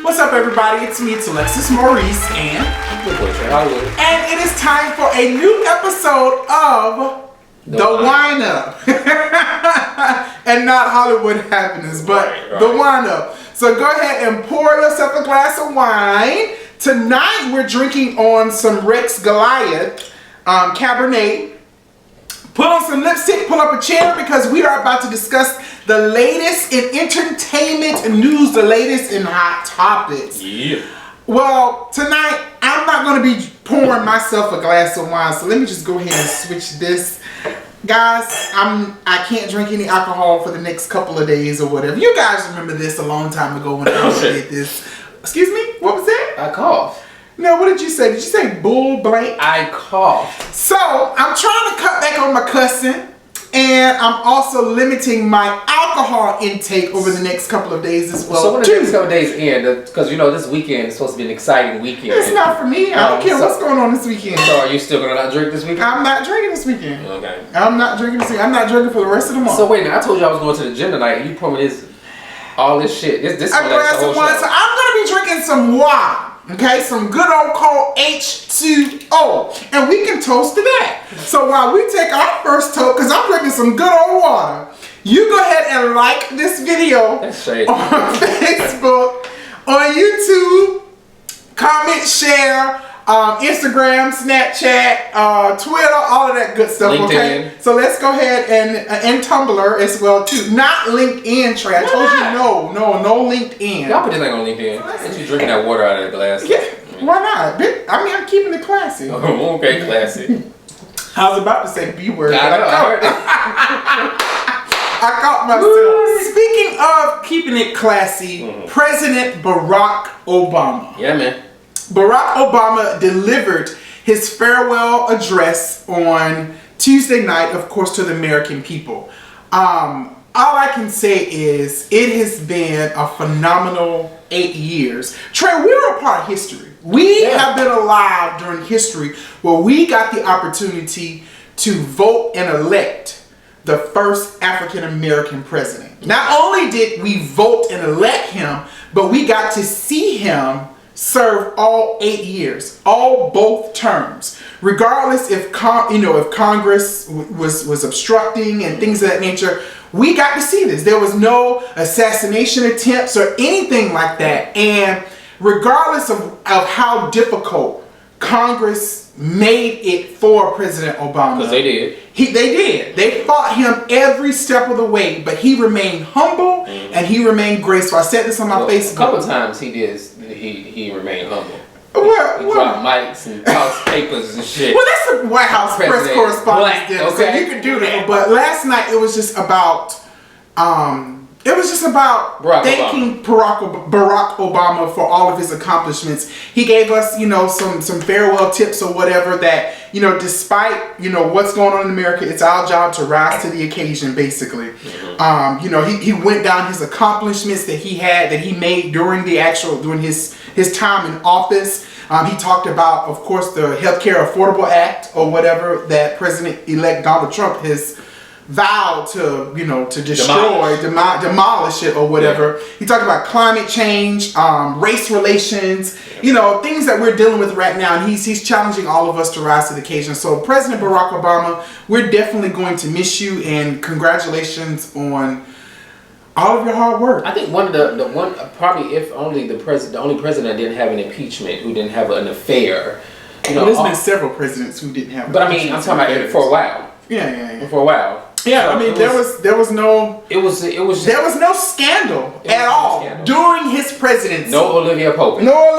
What's up, everybody? It's me, it's Alexis, Maurice, and it is time for a new episode of The Wine Up. And not Hollywood Happiness, but The Wine Up. So go ahead and pour yourself a glass of wine. Tonight we're drinking on some Rex Goliath Cabernet. Put on some lipstick, pull up a chair, because we are about to discuss the latest in entertainment news, the latest in hot topics. Yeah. Well, tonight I'm not going to be pouring myself a glass of wine, so let me just go ahead and switch this. Guys, I can't drink any alcohol for the next couple of days or whatever. You guys remember this a long time ago when I did this. Excuse me? What was that? I coughed. No, what did you say? Did you say bull blank? I coughed. So, I'm trying to cut back on my cussing, and I'm also limiting my alcohol intake over the next couple of days as well. So when the next couple of days end, because you know this weekend is supposed to be an exciting weekend. It's not for me. I don't care what's going on this weekend. So are you still going to not drink this weekend? I'm not drinking this weekend. Okay. I'm not drinking this weekend. I'm not drinking for the rest of the month. So wait, now I told you I was going to the gym tonight, and you promised all this shit. This a glass of wine. So I'm going to be drinking some water. Okay, some good old cold H2O. And we can toast to that. So while we take our first toast, because I'm drinking some good old water, you go ahead and like this video on Facebook, on YouTube, comment, share, Instagram, Snapchat, Twitter, all of that good stuff. LinkedIn. Okay, so let's go ahead and Tumblr as well too. Not LinkedIn, Trei. I told you no LinkedIn. Y'all put this thing on LinkedIn. Ain't you drinking that water out of that glass? Yeah, why not? I mean, I'm keeping it classy. Oh, okay, classy. I was about to say B word. I caught myself. Speaking of keeping it classy, President Barack Obama. Yeah, man. Barack Obama delivered his farewell address on Tuesday night, of course, to the American people. All I can say is it has been a phenomenal 8 years. Trei, we were a part of history. We have been alive during history where we got the opportunity to vote and elect the first African American president. Not only did we vote and elect him, but we got to see him serve all 8 years, both terms, regardless if Congress was obstructing and things of that nature. We got to see this. There was no assassination attempts or anything like that, and regardless of how difficult Congress made it for President Obama, because they did. They fought him every step of the way, but he remained humble and he remained graceful. I said this on my Facebook. A couple times he did. He remained humble. He dropped mics and tossed papers and shit. Well, that's the White House press correspondence dinner, okay. So you can do that. But last night it was just about thanking Barack Obama for all of his accomplishments. He gave us, some farewell tips or whatever that, despite, what's going on in America, it's our job to rise to the occasion, basically. He went down his accomplishments that he made during his time in office. He talked about, of course, the Healthcare Affordable Act or whatever that President-elect Donald Trump has vowed to destroy, demolish it or whatever. He talked about climate change, race relations, things that we're dealing with right now, and he's challenging all of us to rise to the occasion. So President Barack Obama, we're definitely going to miss you, and congratulations on all of your hard work. I think the only president that didn't have an impeachment, who didn't have an affair. There's been several presidents who didn't have. But I mean, I'm talking about for a while. Yeah. For a while. Yeah, I mean, there was no scandal at all during his presidency. No Olivia Pope. No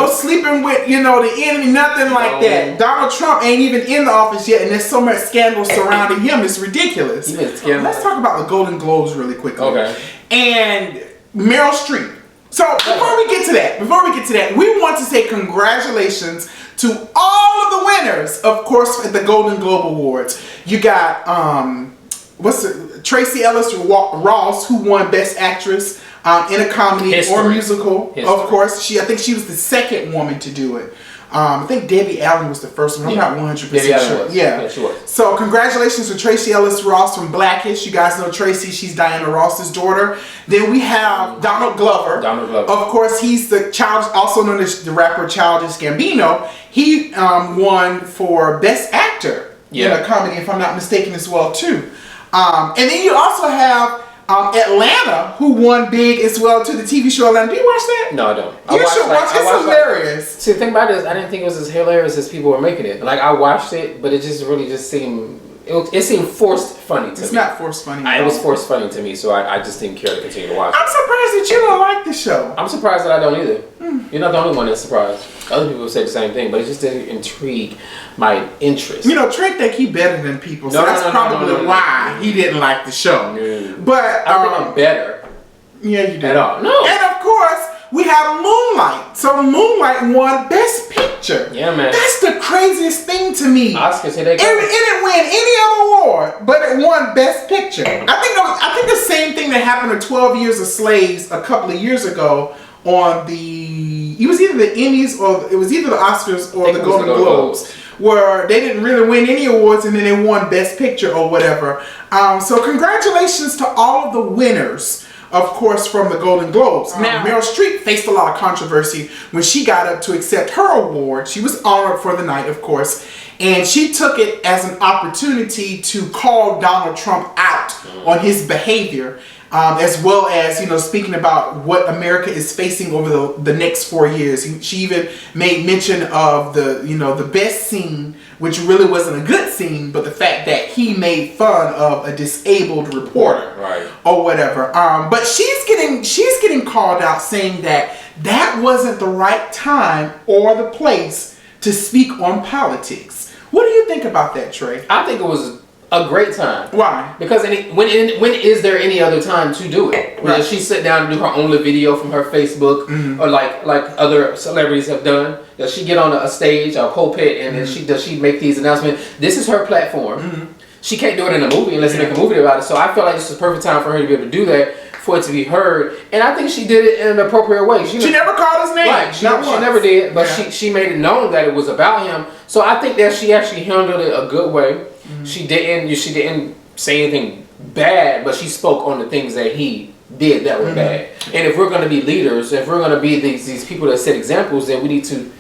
sleeping with the enemy. Nothing like that. Donald Trump ain't even in the office yet, and there's so much scandal surrounding him. It's ridiculous. Let's talk about the Golden Globes really quickly. Okay. And Meryl Streep. So before we get to that, we want to say congratulations to all of the winners, of course, at the Golden Globe Awards. You got Tracee Ellis Ross, who won Best Actress in a Comedy or Musical. Of course, I think she was the second woman to do it. I think Debbie Allen was the first one. I'm not 100% sure. Yeah, she was. So congratulations to Tracy Ellis Ross from Blackish. You guys know Tracy. She's Diana Ross's daughter. Then we have Donald Glover. Of course, he's the child, also known as the rapper Childish Gambino. He won for Best Actor in a comedy, if I'm not mistaken, as well too. And then you also have Atlanta, who won big as well to the TV show Atlanta. Do you watch that? No, I don't. You should watch it. It's hilarious. See, the thing about it is, I didn't think it was as hilarious as people were making it. Like, I watched it, but it just really just seemed... It seemed forced funny to me. It's not forced funny. It was forced funny to me, so I just didn't care to continue to watch it. I'm surprised that you don't like the show. I'm surprised that I don't either. You're not the only one that's surprised. Other people say the same thing, but it just didn't intrigue my interest. You know, Trey think he better than people, so that's probably why he didn't like the show. But I don't think I'm better. Yeah, you did. At all. No. And of course, we had Moonlight. So Moonlight won Best Picture. Yeah, man. That's the craziest thing to me. Oscars, here they go. It didn't win any other award, but it won Best Picture. I think the same thing that happened to 12 Years a Slave a couple of years ago on it was either the Emmys or it was either the Oscars or the Golden Globes, where they didn't really win any awards and then they won Best Picture or whatever. So congratulations to all of the winners, of course, from the Golden Globes. Now, Meryl Streep faced a lot of controversy when she got up to accept her award. She was honored for the night, of course, and she took it as an opportunity to call Donald Trump out on his behavior, as well as, you know, speaking about what America is facing over the next 4 years. She even made mention of the best scene, which really wasn't a good scene, but the fact that he made fun of a disabled reporter, or whatever. But she's getting called out, saying that wasn't the right time or the place to speak on politics. What do you think about that, Trey? I think it was a great time. Why? Because when is there any other time to do it? Does she sit down and do her own little video from her Facebook, or like other celebrities have done? Does she get on a stage, a pulpit, and then does she make these announcements? This is her platform. She can't do it in a movie unless they make a movie about it. So I feel like this is the perfect time for her to be able to do that, for it to be heard. And I think she did it in an appropriate way. She never called his name. Right. She never did, but she made it known that it was about him. So I think that she actually handled it a good way. She didn't say anything bad, but she spoke on the things that he did that were bad. And if we're going to be leaders, if we're going to be these people that set examples, then we need to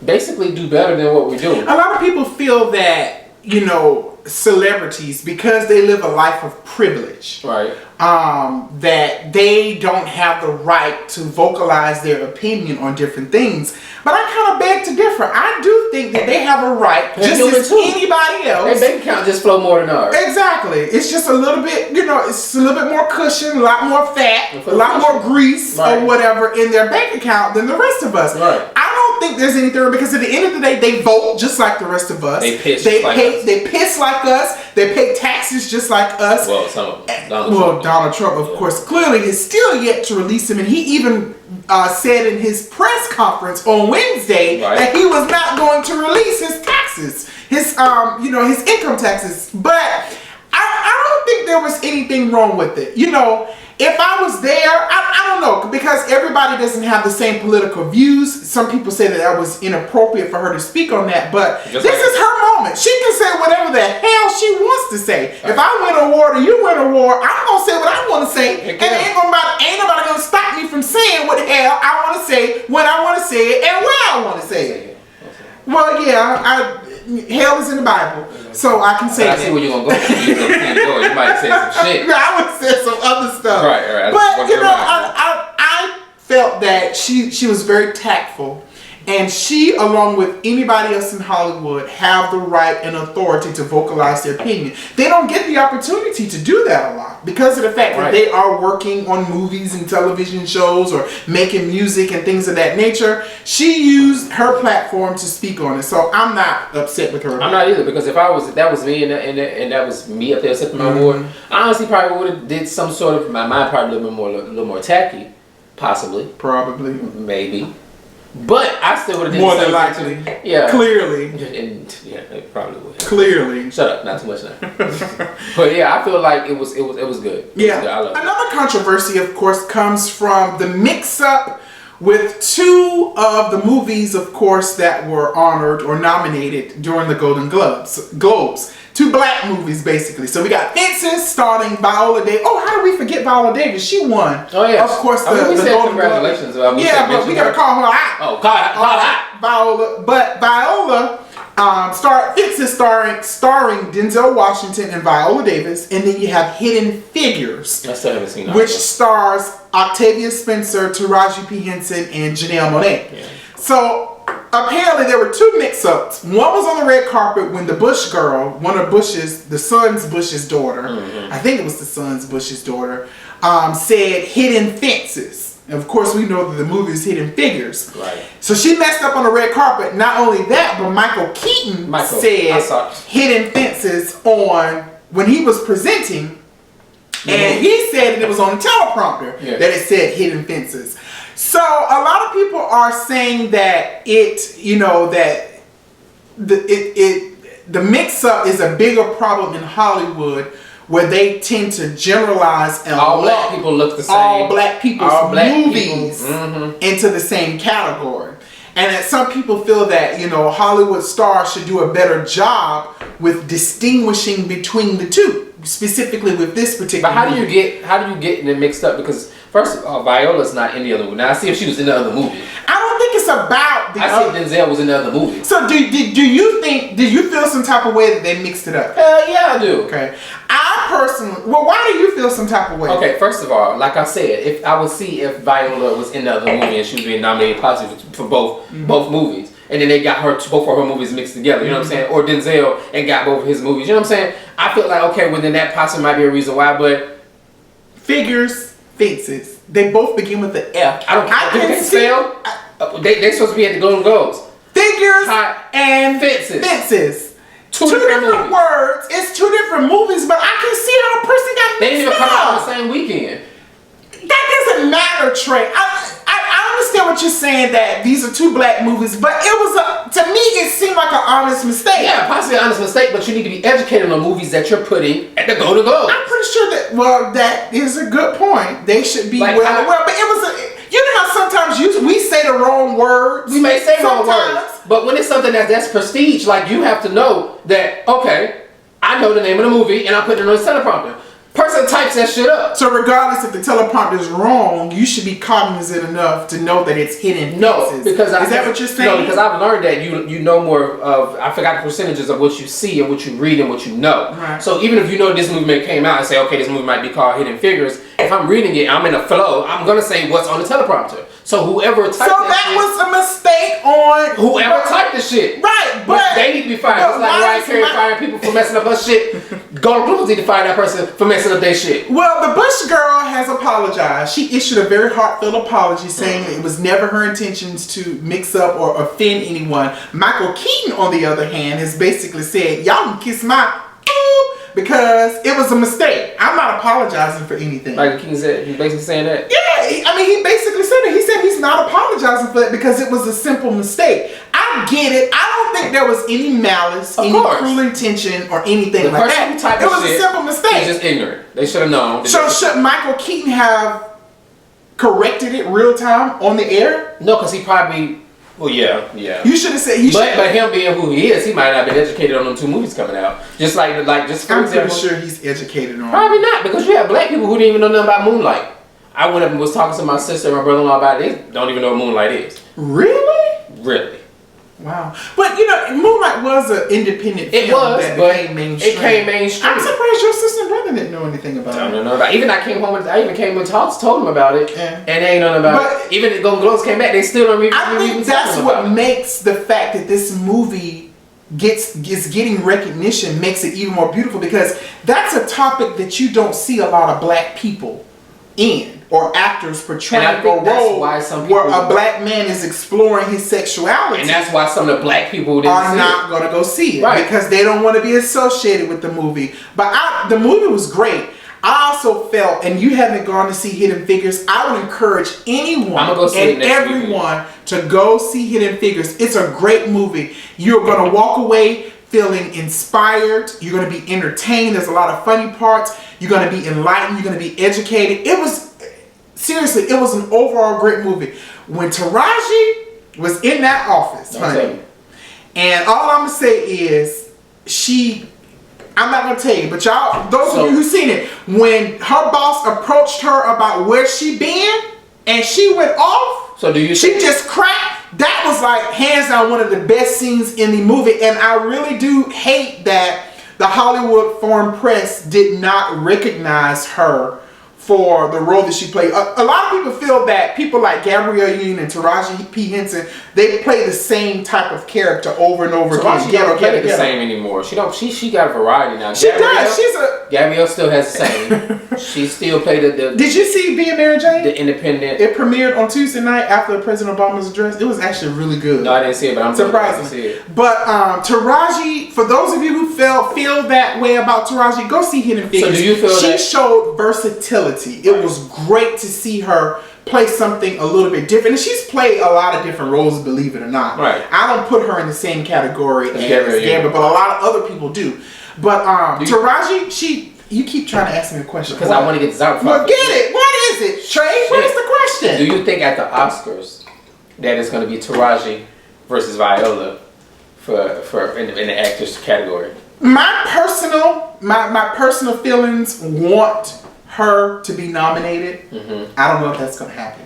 basically do better than what we're doing. A lot of people feel that, you know, celebrities, because they live a life of privilege, that they don't have the right to vocalize their opinion on different things. But I kind of beg to differ. I do think that they have a right, just as anybody else. Their bank account just flow more than ours. Exactly. It's just a little bit, you know, it's a little bit more cushion, a lot more fat, a lot more grease or whatever in their bank account than the rest of us. I don't think there's anything, because at the end of the day, they vote just like the rest of us. They piss like us. They pay taxes just like us. Well, some of them. Donald Trump, of course, clearly is still yet to release him, and he even said in his press conference on Wednesday that he was not going to release his taxes, his income taxes. But I don't think there was anything wrong with it. You know, if I was there, I don't know, because everybody doesn't have the same political views. Some people say that was inappropriate for her to speak on that, but this is her moment. She can say whatever the hell she wants to say. If I win a war or you win a war, I'm gonna say what I want to say, and ain't nobody gonna stop me from saying what the hell I want to say, when I want to say it, and where I want to say it. Well, yeah, hell is in the Bible, so I can say that. I see where you're going to go. You might say some shit. I would say some other stuff. Right. But, you know, I felt that she was very tactful. And she, along with anybody else in Hollywood, have the right and authority to vocalize their opinion. They don't get the opportunity to do that a lot because of the fact that they are working on movies and television shows or making music and things of that nature. She used her platform to speak on it, so I'm not upset with her. I'm not either, because if that was me and that was me up there accepting my award, I honestly probably would have did some sort of, my mind probably a little more tacky, possibly. Probably. Maybe. But I still would have did more than likely. Yeah. Clearly. Yeah, it probably would. Clearly. Shut up, not too much now. But yeah, I feel like it was good. Yeah. Another controversy, of course, comes from the mix-up with two of the movies, of course, that were honored or nominated during the Golden Globes. Two black movies, basically. So we got Fences starring Viola Davis. Oh, how did we forget Viola Davis? She won. Oh, yeah. Of course, we the said Golden congratulations. Globes. Yeah, but we gotta call her out. Oh, call out. Viola. But Viola, Fences starring Denzel Washington and Viola Davis. And then you have Hidden Figures. I still haven't seen that. Which stars Octavia Spencer, Taraji P. Henson, and Janelle Monáe. Yeah. So apparently there were two mix-ups. One was on the red carpet when the Bush girl, one of the son's Bush's daughter, I think it was the son's Bush's daughter, said Hidden Fences. And of course we know that the movie is Hidden Figures. Right. So she messed up on the red carpet. Not only that, but Michael Keaton said Hidden Fences when he was presenting. And he said that it was on the teleprompter that it said Hidden Fences. So a lot of people are saying that the mix-up is a bigger problem in Hollywood, where they tend to generalize and all black people look the same. All black people's movies into the same category. And that some people feel that, Hollywood stars should do a better job with distinguishing between the two, specifically with this particular But how do you get it mixed up? Because first of all, Viola's not in the other movie. Now I see if she was in the other movie. I don't think it's about I see Denzel was in the other movie. So do you feel some type of way that they mixed it up? Hell yeah, I do. Okay. I personally, why do you feel some type of way? Okay, first of all, like I said, if I would see if Viola was in the other movie and she was being nominated possibly for both movies, and then they got both of her movies mixed together, you know what I'm saying? Or Denzel and got both of his movies, you know what I'm saying? I feel like, okay, well then that possibly might be a reason why, but Fences, they both begin with the F. I can spell. They supposed to be at the Golden Globes. Figures and Fences. Two different words. It's two different movies, but I can see how a person got mixed up. They didn't even come out on the same weekend. That doesn't matter, Trey. I understand what you're saying, that these are two black movies, but it was to me it seemed like an honest mistake. Yeah, possibly an honest mistake, but you need to be educated on the movies that you're putting at the Golden Globes. I'm pretty sure that is a good point. They should be but it was you know how sometimes we say the wrong words. We may say wrong words, but when it's something that's prestige, like you have to know that, okay, I know the name of the movie and I'm putting it on the teleprompter. Person types that shit up. So regardless if the teleprompter is wrong, you should be cognizant enough to know that it's hidden. No, because is that what you're saying? No, because I've learned that you know more of, I forgot the percentages of what you see and what you read and what you know. Right. So even if you know this movie came out and say, okay, this movie might be called Hidden Figures, if I'm reading it, I'm in a flow, I'm gonna say what's on the teleprompter. So whoever typed that was a mistake on whoever typed the shit. Right, but they need to be fired. It's like Mariah Carey firing people for messing up her shit. Golden Globes need to fire that person for messing up their shit. Well, the Bush girl has apologized. She issued a very heartfelt apology saying it was never her intentions to mix up or offend anyone. Michael Keaton, on the other hand, has basically said, y'all can kiss my because it was a mistake. I'm not apologizing for anything. Like Keaton said, he's basically saying that? Yeah, I mean, he basically said it. He said he's not apologizing for it because it was a simple mistake. I get it. I don't think there was any malice, any cruel intention, or anything like that. It was a simple mistake. He's just ignorant. They should have known. So should Michael Keaton have corrected it real time on the air? No, because he probably... Well, yeah. You should have said. But him being who he is, he might not have been educated on them two movies coming out. Just for I'm pretty sure he's educated on. Probably not, because you have black people who didn't even know nothing about Moonlight. I went up and was talking to my sister and my brother-in-law about it. They don't even know what Moonlight is. Really? Really. Wow. But Moonlight was an independent film. It was, but it came mainstream. I'm surprised your sister and brother didn't know anything about it. Don't know about it. Even I came and told them about it, and they ain't know about it. Even the Golden Globes came back, they still don't even I think that's what makes the fact that this movie is getting recognition makes it even more beautiful, because that's a topic that you don't see a lot of black people in, or actors portraying a role where a black man is exploring his sexuality. And that's why some of the black people are not going to go see it, right? Because they don't want to be associated with the movie. But the movie was great. I also felt, and you haven't gone to see Hidden Figures, I would encourage anyone and everyone to go see Hidden Figures. It's a great movie. You're going to walk away feeling inspired. You're going to be entertained. There's a lot of funny parts. You're going to be enlightened. You're going to be educated. It was seriously, it was an overall great movie. When Taraji was in that office, honey, and all I'm gonna say is I'm not gonna tell you, but y'all, those of you who seen it, when her boss approached her about where she been, and she went off. So do you? She just cracked. That was like hands down one of the best scenes in the movie, and I really do hate that the Hollywood Foreign Press did not recognize her for the role that she played. A lot of people feel that people like Gabrielle Union and Taraji P. Henson, they play the same type of character over and over again. She don't play the same anymore. She got a variety now. She does. Gabrielle still has the same. She still played the. Did you see Being Mary Jane? The Independent. It premiered on Tuesday night after President Obama's address. It was actually really good. No, I didn't see it, but I'm surprised to see it. But Taraji, for those of you who feel that way about Taraji, go see Hidden Figures. So do you feel she showed versatility? It was great to see her play something a little bit different. And she's played a lot of different roles, believe it or not. Right. I don't put her in the same category as Gabrielle, but a lot of other people do. But Taraji, you keep trying to ask me a question. Because I want to get this out. Well, get it. What is it, Trey? What is the question? Do you think at the Oscars that it's going to be Taraji versus Viola for in the actors category? My personal feelings want her to be nominated. I don't know if that's going to happen.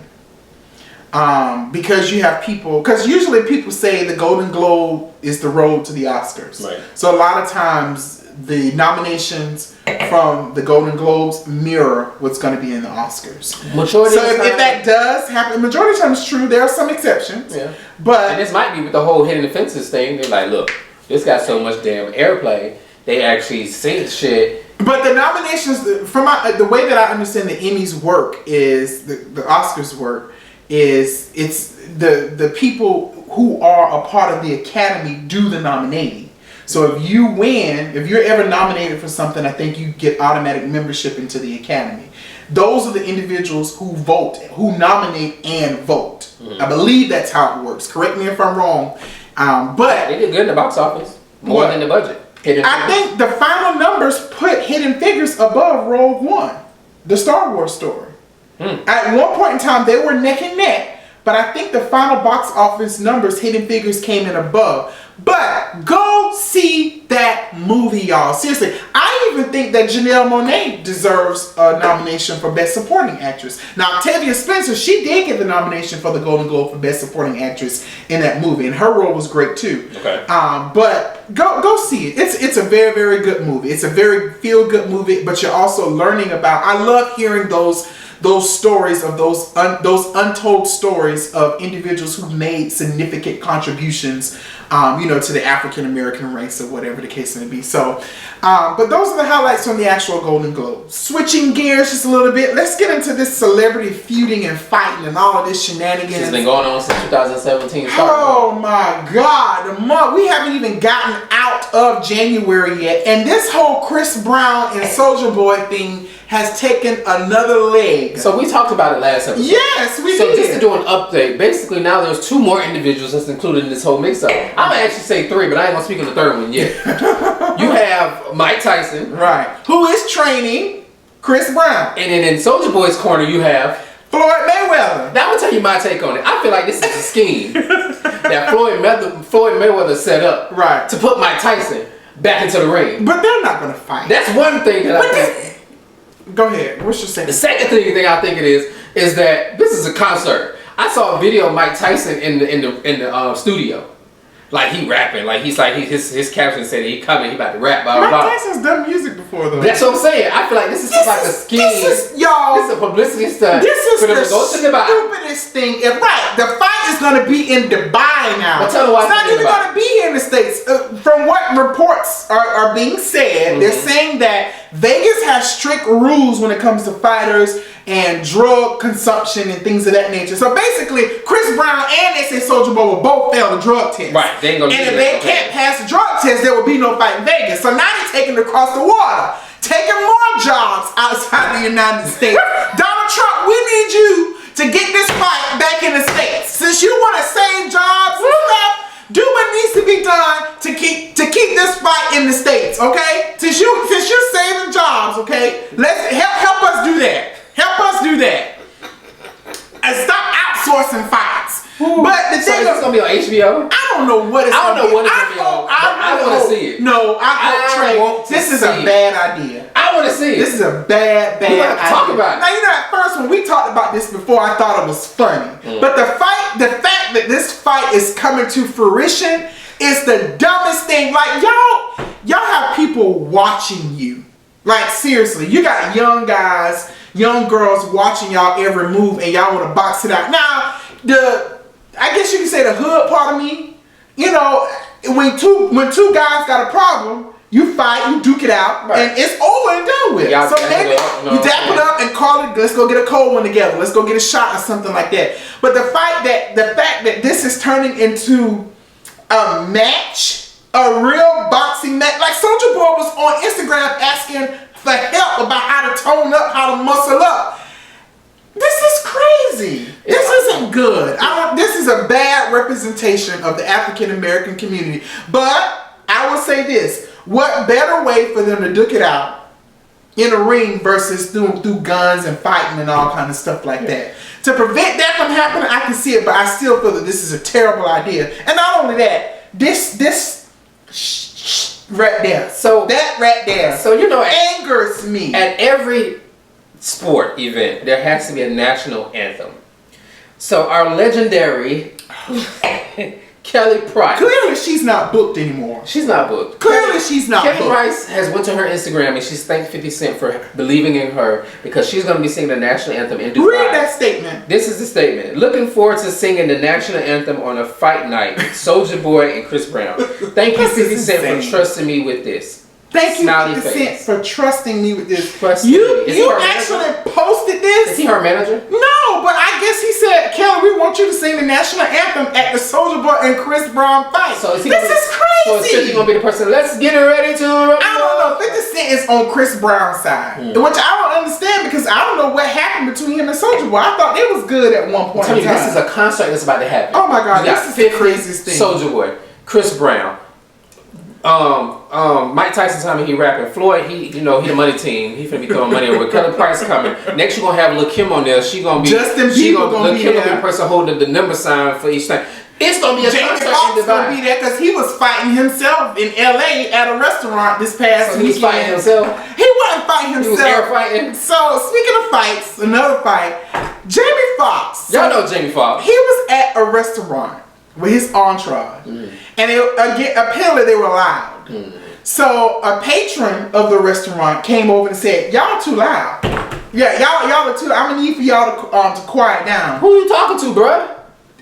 Because you have people, because usually people say the Golden Globe is the road to the Oscars. Right. So a lot of times the nominations from the Golden Globes mirror what's going to be in the Oscars. So if that does happen, majority of the time it's true. There are some exceptions. Yeah. But and this might be with the whole Hidden Offenses thing. They're like, look, this got so much damn airplay. They actually sing shit. But the nominations, from the way that I understand the Emmys work is the Oscars work is it's the people who are a part of the Academy do the nominating. So if you win, if you're ever nominated for something, I think you get automatic membership into the Academy. Those are the individuals who vote, who nominate and vote. I believe that's how it works. Correct me if I'm wrong. But they did good in the box office, more than the budget. I think the final numbers put Hidden Figures above Rogue One, the Star Wars story. At one point in time, they were neck and neck, but I think the final box office numbers, Hidden Figures came in above. But go see that movie, y'all. Seriously, I even think that Janelle Monáe deserves a nomination for Best Supporting Actress. Now, Octavia Spencer, she did get the nomination for the Golden Globe for Best Supporting Actress in that movie, and her role was great too. Okay. But go see it. It's a very, very good movie. It's a very feel-good movie, but you're also learning about. I love hearing those stories of those untold stories of individuals who made significant contributions, to the African American race or whatever the case may be. So, but those are the highlights from the actual Golden Globes. Switching gears just a little bit, let's get into this celebrity feuding and fighting and all of this shenanigans. It's been going on since 2017. Oh my God, we haven't even gotten out of January yet, and this whole ChrisBrown and SouljaBoy thing has taken another leg. So we talked about it last episode. Yes, we did. So just to do an update, basically now there's 2 more individuals that's included in this whole mix-up. I'm gonna actually say 3, but I ain't gonna speak on the 3rd one yet. You have Mike Tyson, right, who is training ChrisBrown, and then in SouljaBoy's corner you have Floyd Mayweather. Now I'm gonna tell you my take on it. I feel like this is a scheme that Floyd Mayweather set up, right, to put Mike Tyson back into the ring. But they're not gonna fight. That's one thing that I think. Go ahead. What's your second? The second thing I think it is that this is a concert. I saw a video of Mike Tyson in the studio. Like he rapping, like his caption said he coming, he about to rap, blah blah blah. Mike Tyson's done music before though. That's what I'm saying. I feel like this is like a scheme. This is a publicity stunt. This is the stupidest thing. The fight is gonna be in Dubai now. But tell me why it's not even gonna be here in the States. From what reports are being said, they're saying that Vegas has strict rules when it comes to fighters and drug consumption and things of that nature. So basically, ChrisBrown and they say SouljaBoy will both fail the drug test. Right. They ain't gonna and if they can't pass the drug test, there will be no fight in Vegas. So now they're taking it across the water, taking more jobs outside the United States. Donald Trump, we need you to get this fight back in the States. Since you want to save jobs and stuff, do what needs to be done to keep this fight in the States, okay? Since you're saving jobs, okay? Let's help us do that. Help us do that. some fights. But the thing is, it's gonna be on HBO. I don't know what it's gonna be. I want to see it. No, Trey, this is a bad idea. I want to see it. This is a bad we have to idea. talk about it. Now, you know, at first when we talked about this before, I thought it was funny. But the fact that this fight is coming to fruition is the dumbest thing. Like, y'all have people watching you. Like, seriously, you got young guys, young girls watching y'all every move, and y'all want to box it out. Now, I guess you can say the hood part of me, you know, when two guys got a problem, you fight, you duke it out, and it's over and done with. So maybe you dap it up and call it, let's go get a cold one together. Let's go get a shot or something like that. But the fact that this is turning into a match, a real boxing match, like SouljaBoy was on Instagram asking for help about how to tone up, how to muscle up. This is crazy. This isn't good. This is a bad representation of the African American community. But I will say this: what better way for them to duke it out in a ring versus through guns and fighting and all kind of stuff like that? To prevent that from happening, I can see it, but I still feel that this is a terrible idea. And not only that, this right there. So that right there. So you know, angers me. At every sport event, there has to be a national anthem. So our legendary Kelly Price. Clearly she's not booked anymore. She's not booked. Clearly she's not booked. Kelly Price has went to her Instagram and she's thanked 50 Cent for believing in her because she's going to be singing the national anthem in Dubai. Read that statement. This is the statement. Looking forward to singing the national anthem on a fight night with SouljaBoy and ChrisBrown. Thank you 50 Cent for trusting me with this. Thank you 50 Cent for trusting me with this. You actually posted this? Is he her manager? No, but I guess he said, Kelly, we want you to sing the national anthem at the SouljaBoy and ChrisBrown fight. So this is crazy. So is 50 gonna be the person? Let's get ready to. I don't know. 50 Cent is on Chris Brown's side, which I don't understand because I don't know what happened between him and SouljaBoy. I thought they was good at one point. I'm telling you, this is a concert that's about to happen. Oh my God, this is the craziest thing. SouljaBoy, Chris Brown. Mike Tyson time he rapping. Floyd, he the money team. He finna be throwing money over. Kelly Price coming. Next, you're gonna have Lil' Kim on there. She gonna be Justin Bieber gonna be there. Lil' Kim gonna be the person holding the number sign for each thing. It's gonna be a Jamie concert Foxx in Dubai. gonna be there because he was fighting himself in LA at a restaurant this past weekend. He was fighting himself. He wasn't fighting himself. He was air fighting. So speaking of fights, another fight. Jamie Foxx. Y'all know Jamie Foxx. He was at a restaurant with his entourage, and apparently they were loud. So a patron of the restaurant came over and said, "Y'all too loud. Yeah, y'all are too loud. I'm gonna need for y'all to quiet down." Who you talking to, bruh?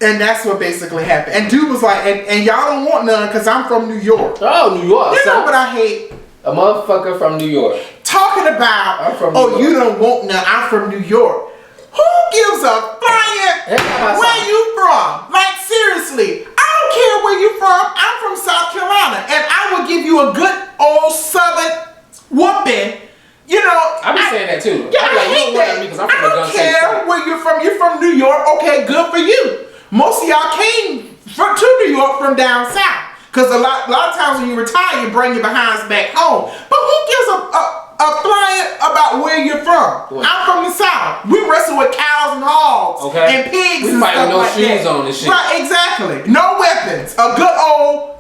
And that's what basically happened. And dude was like, and y'all don't want none because I'm from New York. Oh, New York. You know what I hate? A motherfucker from New York. Talking about, I'm from New York. You don't want none. I'm from New York. Who gives a flying where you from? Like, seriously. I don't care where you from. I'm from South Carolina. And I will give you a good old Southern whooping. You know, I be saying that too. Yeah, I hate that. because I'm from I don't care where you're from. You're from New York. Okay, good for you. Most of y'all came to New York from down south. Because a lot of times when you retire, you bring your behinds back home. But who gives a flying about where you're from? I'm from the South. We wrestle with cows and hogs and pigs and stuff like that. We fight with no shoes on and shit. Right, exactly. No weapons. A good old,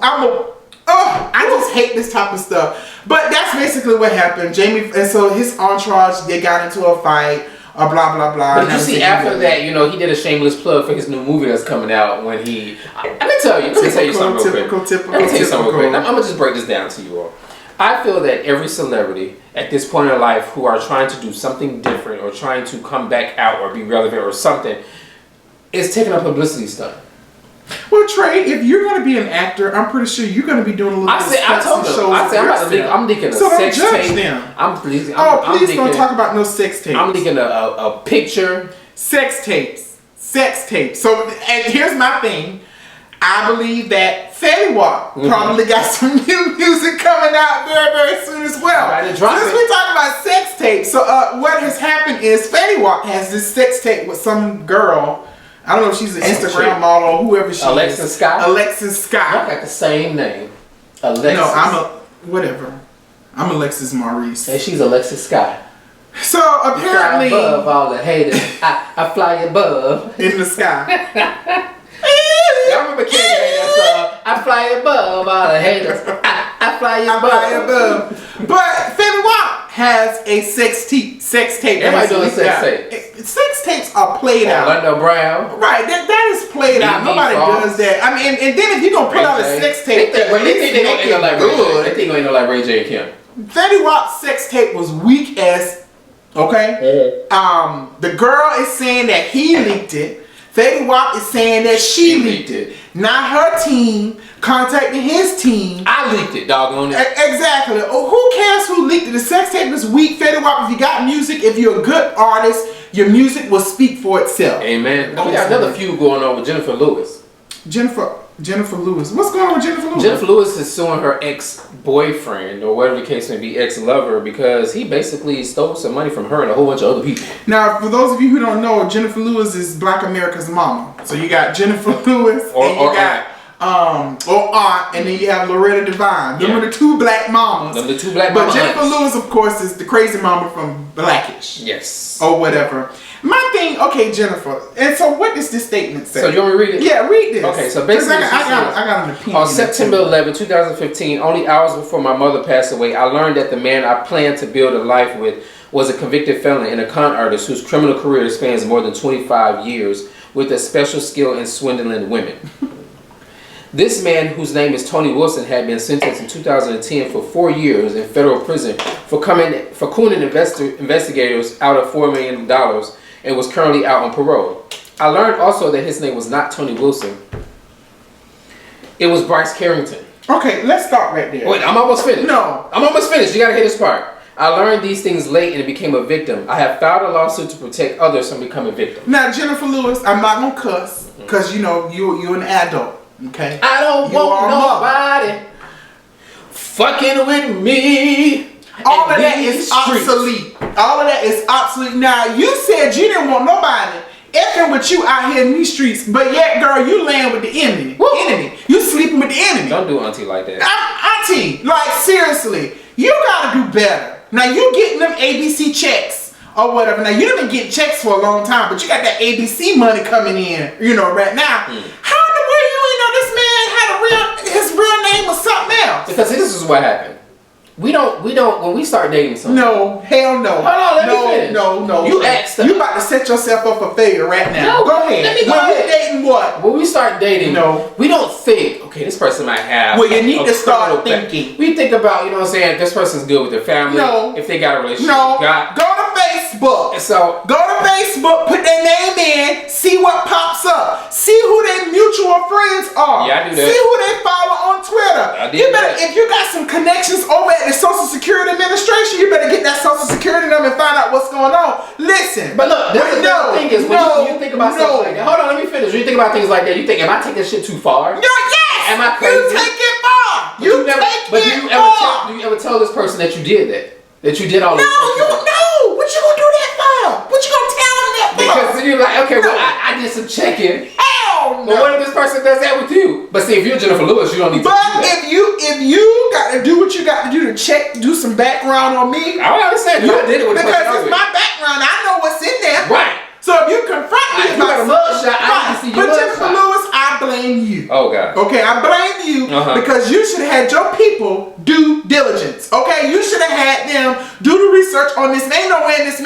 I just hate this type of stuff. But that's basically what happened. Jamie, and so his entourage, they got into a fight. Blah blah blah. But did you see after that, he did a shameless plug for his new movie that's coming out when he. Let me tell you something real quick. I'm gonna just break this down to you all. I feel that every celebrity at this point in their life who are trying to do something different or trying to come back out or be relevant or something is taking a publicity stunt. Well, Trey, if you're going to be an actor, I'm pretty sure you're going to be doing a little bit of shows. I'm leaking a sex tape. Please don't talk about no sex tapes. I'm leaking a picture. Sex tapes. So, and here's my thing. I believe that FettyWap probably got some new music coming out very, very soon as well. Since we talk about sex tapes, so what has happened is FettyWap has this sex tape with some girl. I don't know if she's an Instagram model or whoever she is. Alexis Scott? Alexis Scott. I got the same name. Alexis. No, I'm Alexis Maurice. And she's Alexis Scott. So apparently, fly above all the haters. I fly above in the sky. Y'all remember Candy had that song? I fly above all the haters. I fly above. But FettyWap has a sex tape. Everybody doing sex tapes. Sex tapes are played out. Orlando Brown. Right, that is played out. Nobody does that. I mean, and then if you're gonna put out a sex tape, they think they're gonna end up like Ray J. They think gonna end up like Ray J and Kim. FettyWap's sex tape was weak as, okay? The girl is saying that he leaked it. FettyWap is saying that she leaked it. Not her team contacting his team. I leaked it, doggone it. Exactly. Oh, who cares who leaked it? The sex tape is weak. FettyWap, if you got music, if you're a good artist, your music will speak for itself. Amen. We got another feud going on with JenniferLewis. JenniferLewis. What's going on with JenniferLewis? JenniferLewis is suing her ex-boyfriend, or whatever the case may be, ex-lover, because he basically stole some money from her and a whole bunch of other people. Now, for those of you who don't know, JenniferLewis is Black America's mama. So you got JenniferLewis and you got aunt, and then you have Loretta Devine. Them are the two black mamas. Them the two black mamas. But JenniferLewis, of course, is the crazy mama from Blackish. Yes. Or whatever. My thing, okay, Jennifer. And so, what does this statement say? So you want me to read it? Yeah, read this. Okay, so basically, I got an opinion. On September 11, 2015, only hours before my mother passed away, I learned that the man I planned to build a life with was a convicted felon and a con artist whose criminal career spans more than 25 years, with a special skill in swindling women. This man, whose name is Tony Wilson, had been sentenced in 2010 for 4 years in federal prison for cooning investigators out of $4 million and was currently out on parole. I learned also that his name was not Tony Wilson. It was Bryce Carrington. Okay, let's stop right there. Wait, I'm almost finished. No. I'm almost finished. You gotta hear this part. I learned these things late and became a victim. I have filed a lawsuit to protect others from becoming victims. Now, JenniferLewis, I'm not gonna cuss, because you know you're an adult. Okay. I don't want nobody fucking with me. All of that is obsolete. All of that is obsolete. Now, you said you didn't want nobody effing with you out here in these streets, but yet, girl, you laying with the enemy. You sleeping with the enemy. Don't do auntie like that. Auntie, like seriously, you gotta do better. Now, you getting them ABC checks or whatever. Now, you done been getting checks for a long time, but you got that ABC money coming in, right now. How in the world you ain't know this man had his real name was something else? Because this is what happened. We don't, when we start dating someone. No, hell no. Hold on, let me finish. No. You asked them. You about to set yourself up for failure right now. No, go ahead. Let me go when ahead. we dating what? When we start dating, we don't think, okay, this person might have. Well, you need to start thinking. We think about, you know what I'm saying, if this person's good with their family. No. If they got a relationship. No. Go to Facebook. And so. Go to Facebook, put their name in, see what pops up. See who their mutual friends are. Yeah, I do that. See who they follow on Twitter. I did that. If you got some connections over at the Social Security Administration, you better get that Social Security number and find out what's going on. Listen. But look, the thing is, when you think about stuff like that, hold on, let me finish. When you think about things like that, you think, am I taking shit too far? Yes! Am I crazy? You take it far. Do you ever tell this person that you did that? That you did all this? No. What you gonna do that for? What you gonna tell them that for? Because you're like, okay, well, I did some checking. Hell no. But what if this person does that with you? But see, if you're JenniferLewis, you don't need to do that. But if you got to do what you got to do to do some background on me. I understand. I did it with because it's my background. I know what's in there. Right. So if you confront me about something, but JenniferLewis, I blame you. Oh God. Okay, I blame you because you should have had your people do diligence. Okay, you should have had them do the research on this. Ain't no way this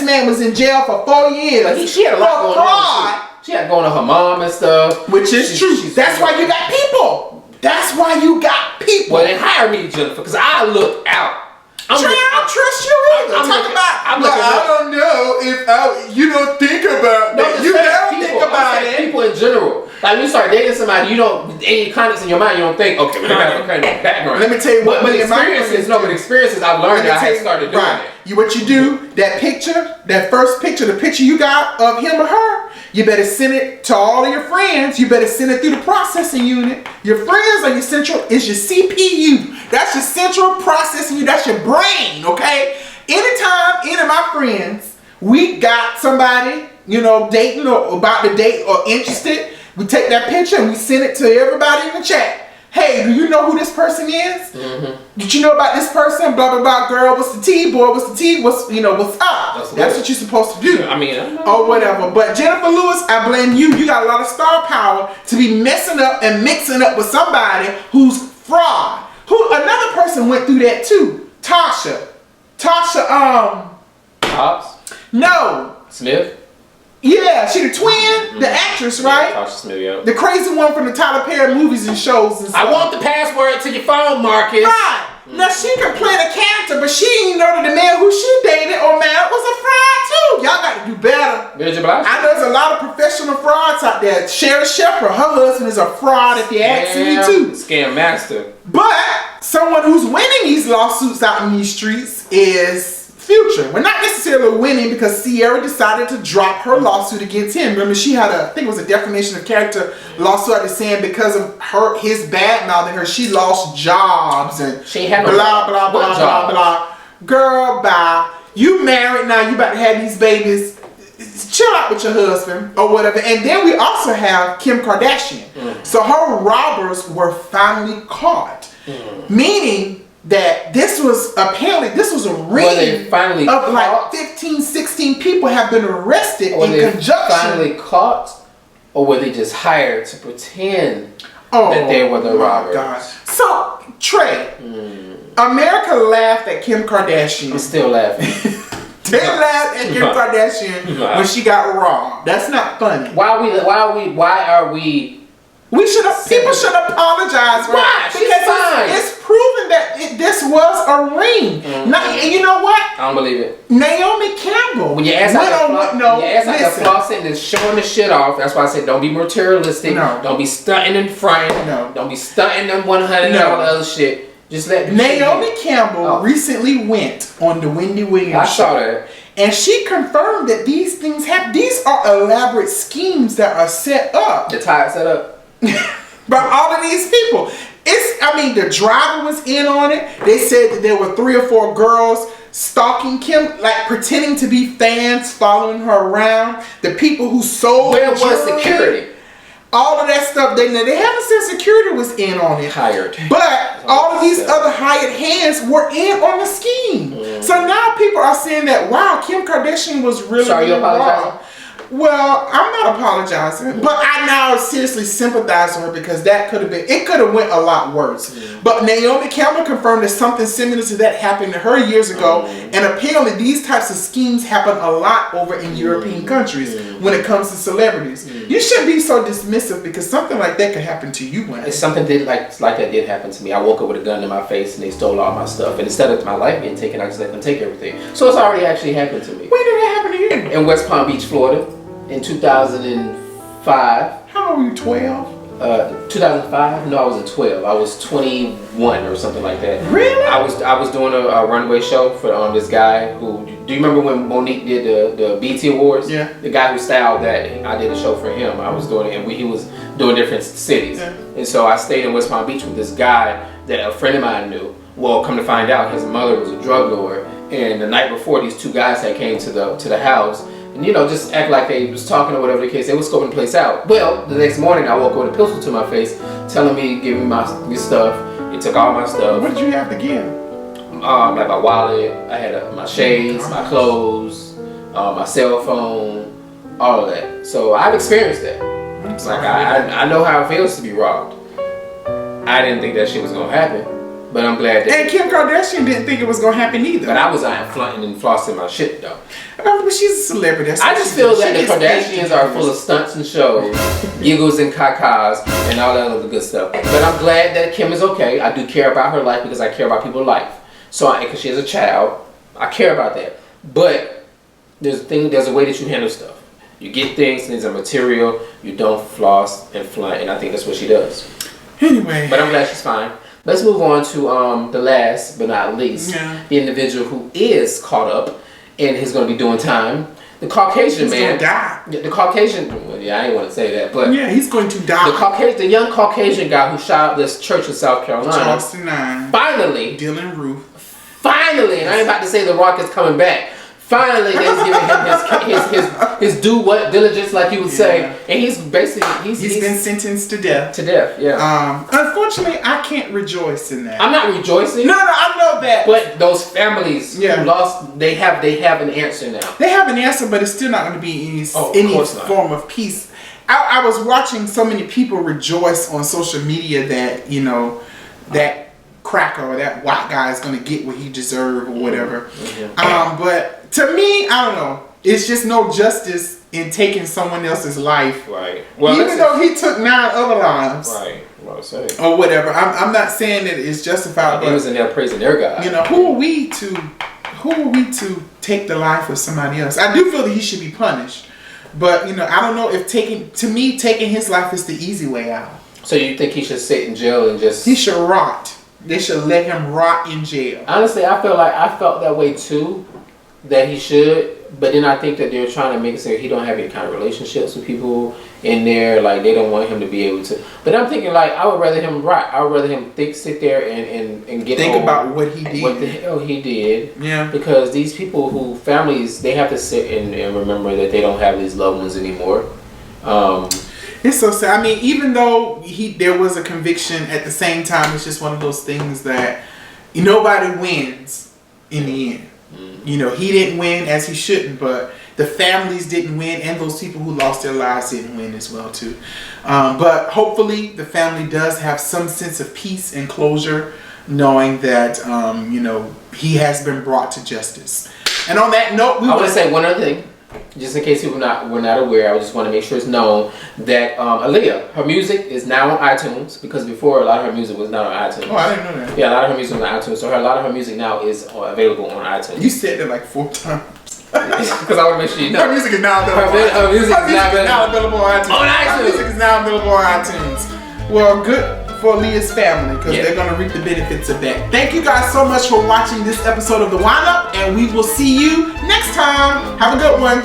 man was in jail for 4 years. But she had a lot going on. She had going on her mom and stuff, which is true. That's why you got people. That's why you got people. Well, then hire me, Jennifer, because I look out. I don't trust you either. I don't know if you don't think about that. You don't think about it. People in general. Like when you start dating somebody, you don't any context in your mind. You don't think, okay, we're gonna have a kind of background. Let me tell you what. But experiences, I've learned that I had started doing it. What you do? That picture, that first picture, the picture you got of him or her. You better send it to all of your friends. You better send it through the processing unit. Your friends are your central, is your CPU. That's your central processing unit. That's your brain, okay? Anytime any of my friends, we got somebody, dating or about to date or interested, we take that picture and we send it to everybody in the chat. hey, do you know who this person is? Mm-hmm. Did you know about this person? Blah, blah, blah. Girl, what's the tea? Boy, what's the tea? What's up? That's what you're supposed to do. I mean, or whatever. But JenniferLewis, I blame you. You got a lot of star power to be messing up and mixing up with somebody who's fraud. Another person went through that too. Tasha, Hobbs? No. Smith? Yeah, she the twin, the actress, right? Tasha Smith, yeah. The crazy one from the Tyler Perry movies and shows and stuff. I want the password to your phone, Marcus. Right. Now she could play the character, but she didn't know that the man who she dated or married was a fraud too. Y'all got to do better. I know there's a lot of professional frauds out there. Sherry Shepherd, her husband is a fraud if you ask me too. Scam master. But someone who's winning these lawsuits out in these streets is Future. We're not necessarily winning because Ciara decided to drop her lawsuit against him. Remember, she had I think it was a defamation of character lawsuit out there saying because of his bad mouthing her, she lost jobs and she had blah, blah, blah, blah, blah. Girl, bye. You married now, you about to have these babies. Chill out with your husband or whatever. And then we also have Kim Kardashian. So her robbers were finally caught. Meaning that this was a ring of like 15, 16 people have been arrested in conjunction. Finally caught, or were they just hired to pretend that they were the robbers? God. So, Trei, America laughed at Kim Kardashian. I'm still laughing. They laughed at Kim Kardashian when she got robbed. That's not funny. Why are we? People should apologize. Why? Because it's proven that this was a ring. And you know what? I don't believe it. Naomi Campbell. When your ass out flossing and showing the shit off, that's why I said don't be materialistic. No. Don't be stunting in front. No. Don't be stunting them 100 and all the other shit. Just let Naomi Campbell recently went on the Wendy Williams show. I saw that. And she confirmed that these things happen. These are elaborate schemes that are set up. The tie set up. By all of these people. The driver was in on it. They said that there were 3 or 4 girls stalking Kim, like pretending to be fans, following her around. The people who sold Where was security? All of that stuff. They haven't said security was in on it. Hired. But all of these other hired hands were in on the scheme. So now people are saying that, wow, Kim Kardashian was really, Sorry, you apologizing? wrong. Well, I'm not apologizing, but I now seriously sympathize with her because that could have went a lot worse. But Naomi Campbell confirmed that something similar to that happened to her years ago, and apparently these types of schemes happen a lot over in European countries when it comes to celebrities. You shouldn't be so dismissive because something like that could happen to you. It's something like that did happen to me. I woke up with a gun in my face and they stole all my stuff, and instead of my life being taken, I just let them take everything. So it's already actually happened to me. When did that happen to you? In West Palm Beach, Florida. In 2005. How old were you, 12? 2005? No, I wasn't 12. I was 21 or something like that. Really? I was doing a runway show for this guy who. Do you remember when Monique did the BT Awards? Yeah. The guy who styled that, I did a show for him. I was doing it, and he was doing different cities. Yeah. And so I stayed in West Palm Beach with this guy that a friend of mine knew. Well, come to find out, his mother was a drug lord, and the night before, these 2 guys had came to the house. And just act like they was talking or whatever the case. They was scoping the place out. Well, the next morning I woke up with a pistol to my face, telling me, give me my stuff. They took all my stuff. What did you have to give? Like my wallet. I had my shades, my clothes, my cell phone, all of that. So I've experienced that. Like I know how it feels to be robbed. I didn't think that shit was gonna happen. But I'm glad that. And Kim Kardashian didn't think it was gonna happen either. But I was flaunting and flossing my shit though. But she's a celebrity. I just feel that the Kardashians are full of stunts and shows, giggles and caca's, and all that other good stuff. But I'm glad that Kim is okay. I do care about her life because I care about people's life. So because she has a child, I care about that. But there's a way that you handle stuff. You get things, things are material. You don't floss and flaunt, and I think that's what she does. Anyway. But I'm glad she's fine. Let's move on to the last but not least, the individual who is caught up and is going to be doing time. The Caucasian man. He's going to die. The Caucasian. Well, yeah, I didn't want to say that, but yeah, he's going to die. The young Caucasian guy who shot up this church in South Carolina. Charleston 9. Finally. Dylan Roof. Finally, and I ain't about to say The Rock is coming back. Finally, they's giving him his due what diligence, like you would say, and he's basically he's been sentenced to death. To death, yeah. Unfortunately, I can't rejoice in that. I'm not rejoicing. No, I know that. But those families who lost, they have an answer now. They have an answer, but it's still not going to be any form of peace. I was watching so many people rejoice on social media that that cracker or that white guy is going to get what he deserves or whatever. But to me, I don't know. It's just no justice in taking someone else's life. Right. Well, even though he took 9 other lives. Right. Well, or whatever. I'm not saying that it's justified. He was in there praising their God. Who are we to take the life of somebody else? I do feel that he should be punished. But, I don't know if taking his life is the easy way out. So you think he should sit in jail and just... He should rot. They should let him rot in jail. Honestly, I felt that way too, that he should. But then I think that they're trying to make it so he don't have any kind of relationships with people in there. Like, they don't want him to be able to. But I'm thinking, like, I would rather him rot. I would rather him sit there and get think about what he did. What the hell he did. Yeah. Because these people who, families, they have to sit and remember that they don't have these loved ones anymore. It's so sad. I mean, even though there was a conviction, at the same time, it's just one of those things that nobody wins in the end. He didn't win as he shouldn't, but the families didn't win, and those people who lost their lives didn't win as well too. But hopefully, the family does have some sense of peace and closure, knowing that he has been brought to justice. And on that note, I want to say one other thing. Just in case people were not aware, I just want to make sure it's known that Aaliyah, her music is now on iTunes, because before a lot of her music was not on iTunes. Oh, I didn't know that. Yeah, a lot of her music was on iTunes, so a lot of her music now is available on iTunes. You said that like 4 times. Because I want to make sure you know. Her music is now available. Her music is now available on iTunes. On iTunes. Her music is now available on iTunes. Well, good for Leah's family, because they're going to reap the benefits of that. Thank you guys so much for watching this episode of The Wind Up, and we will see you next time. Have a good one.